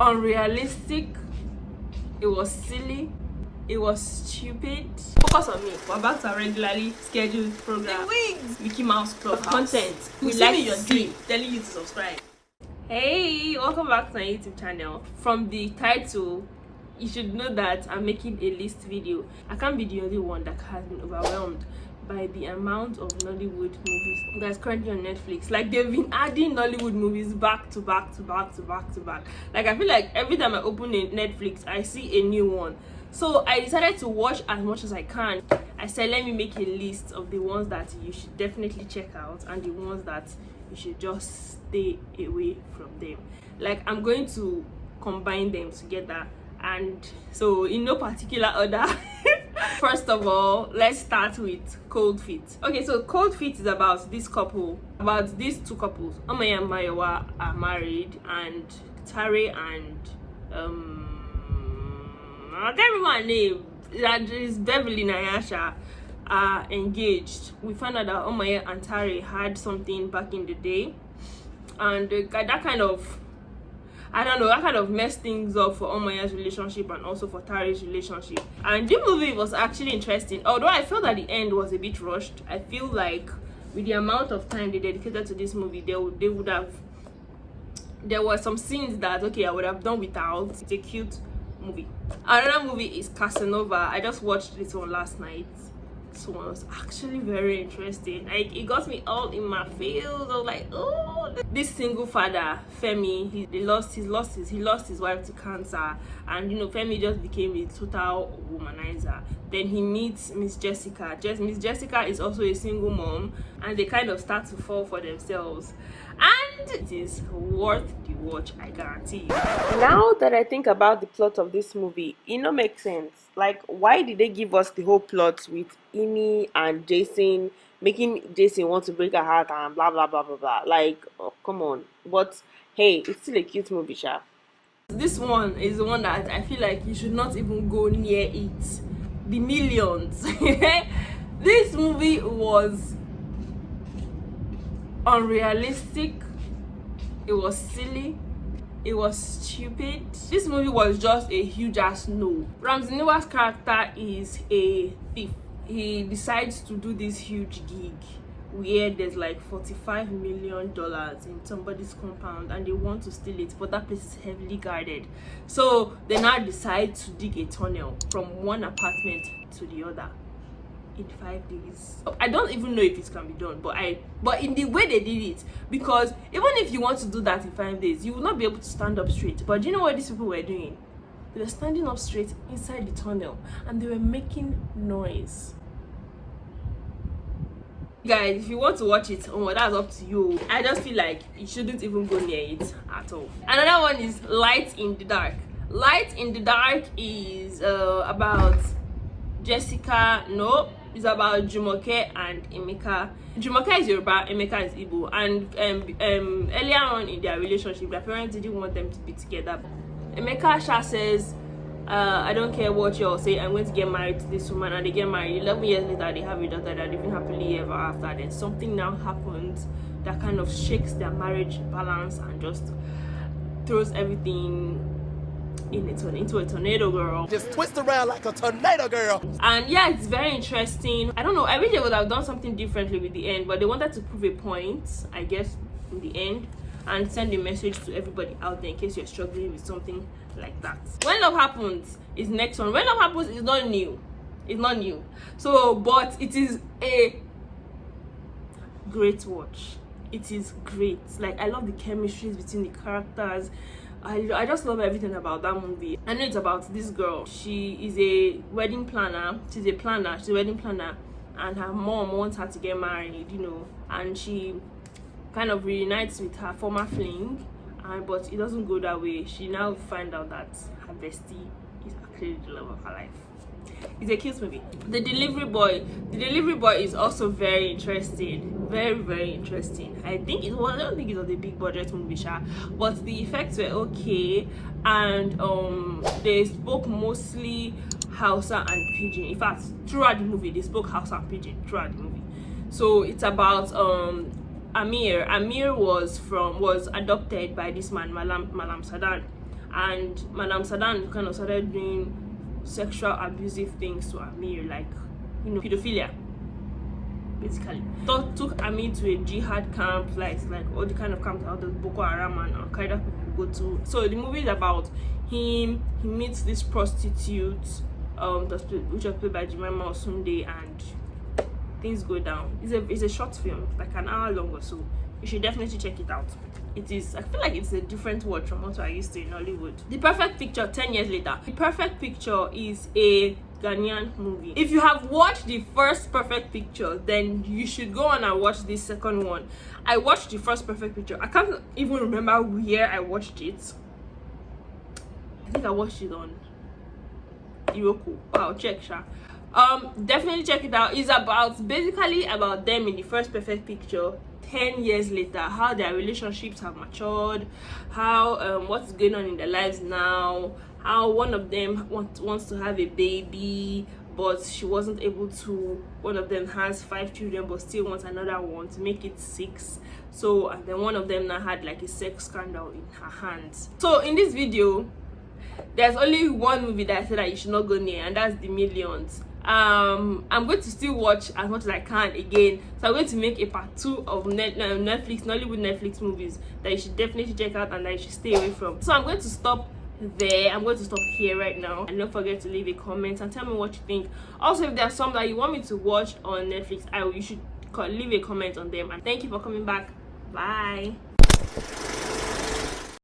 unrealistic, it was silly, it was stupid. Focus on me. We're back to our regularly scheduled program. The Wings! Mickey Mouse Club content. We like like your to dream, see. telling you to subscribe. Hey, welcome back to my YouTube channel. From the title, you should know that I'm making a list video. I can't be the only one that has been overwhelmed by the amount of Nollywood movies that's currently on Netflix. Like, they've been adding Nollywood movies back to back to back to back to back. Like, I feel like every time I open a Netflix, I see a new one. So I decided to watch as much as I can. I said, let me make a list of the ones that you should definitely check out and the ones that you should just stay away from them. Like, I'm going to combine them together, and so in no particular order. First of all, let's start with Cold Feet. Okay, so Cold Feet is about this couple, about these two couples. Omaya and Mayowa are married, and Tare and I can't remember her name. That is Beverly Nayasha are engaged. We found out that Omaya and Tare had something back in the day, and that kind of, I don't know, that kind of messed things up for Omaya's relationship and also for Tare's relationship. And the movie was actually interesting, although I felt that the end was a bit rushed. I feel like with the amount of time they dedicated to this movie, they would have, there were some scenes that, okay, I would have done without. It's a cute movie. Another movie is Casanova. I just watched this one last night. This one was actually very interesting. Like, it got me all in my feels. I was like, oh, this single father, Femi, he lost his wife to cancer, and you know, Femi just became a total womanizer. Then he meets Miss Jessica. Miss Jessica is also a single mom, and they kind of start to fall for themselves. And it is worth the watch, I guarantee. Now that I think about the plot of this movie, it no makes sense. Like, why did they give us the whole plot with Amy and Jason, making Jason want to break her heart and blah blah blah blah blah? Like, oh, come on. But hey, it's still a cute movie, sha. This one is the one that I feel like you should not even go near it. The Millions. This movie was unrealistic, it was silly, it was stupid. This movie was just a huge ass no. Ramsey Nouah's character is a thief. He decides to do this huge gig where there's like $45 million in somebody's compound, and they want to steal it, but that place is heavily guarded. So they now decide to dig a tunnel from one apartment to the other in 5 days. I don't even know if it can be done, but in the way they did it, because even if you want to do that in 5 days, you will not be able to stand up straight. But do you know what these people were doing? They were standing up straight inside the tunnel, and they were making noise. Guys, if you want to watch it, oh, that's up to you. I just feel like you shouldn't even go near it at all. Another one is Light in the Dark. Light in the Dark is about Jessica. No, it's about Jumoke and Emeka. Jumoke is Yoruba, Emeka is Igbo, and earlier on in their relationship, their parents didn't want them to be together. Emeka Sha says, I don't care what y'all say, I'm going to get married to this woman, and they get married. 11 years later, they have a daughter that living happily ever after. Then something now happens that kind of shakes their marriage balance and just throws everything into a tornado, girl. Just twist around like a tornado, girl. And yeah, it's very interesting. I don't know, I wish they would have done something differently with the end, but they wanted to prove a point, I guess, in the end, and send a message to everybody out there in case you're struggling with something like that. When Love Happens is next one. When Love Happens is not new. It's not new. So, but it is a great watch. It is great. Like, I love the chemistries between the characters. I just love everything about that movie. I know it's about this girl. She is a wedding planner. She's a wedding planner, and her mom wants her to get married, you know, and she kind of reunites with her former fling, but it doesn't go that way. She now finds out that her bestie is actually the love of her life. It's a cute movie. The Delivery Boy is also very interesting, very interesting. I don't think it was a big budget movie, but the effects were okay, and they spoke mostly Hausa and Pidgin. In fact, throughout the movie they spoke Hausa and Pidgin throughout the movie. So it's about Amir was adopted by this man, Malam Sadan, and Madame Sadan kind of started doing sexual abusive things to Amir, like, you know, pedophilia basically. Took Amir to a jihad camp, like all the kind of camps out of Boko Haram and Al Qaeda people go to. So the movie is about him. He meets this prostitute, which was played by Jemima Osunde, and things go down. It's a short film, like an hour long or so. You should definitely check it out. It is, I feel like it's a different watch from what I used to in Hollywood. The Perfect Picture, 10 years later. The Perfect Picture is a Ghanaian movie. If you have watched the first Perfect Picture, then you should go on and watch this second one. I watched the first Perfect Picture. I can't even remember where I watched it. I think I watched it on Iroko. Wow, check, Sha. Definitely check it out. It's basically about them in the first Perfect Picture 10 years later, how their relationships have matured, how what's going on in their lives now, how one of them wants to have a baby but she wasn't able to. One of them has 5 children but still wants another one to make it 6. So, and then one of them now had like a sex scandal in her hands. So in this video, there's only one movie that I said that you should not go near, and that's The Millions. I'm going to still watch as much as I can again, so I'm going to make a part 2 of Nollywood Netflix movies that you should definitely check out and that you should stay away from. So I'm going to stop there. I'm going to stop here right now, and don't forget to leave a comment and tell me what you think. Also, if there's some that you want me to watch on Netflix, you should leave a comment on them. And thank you for coming back. Bye.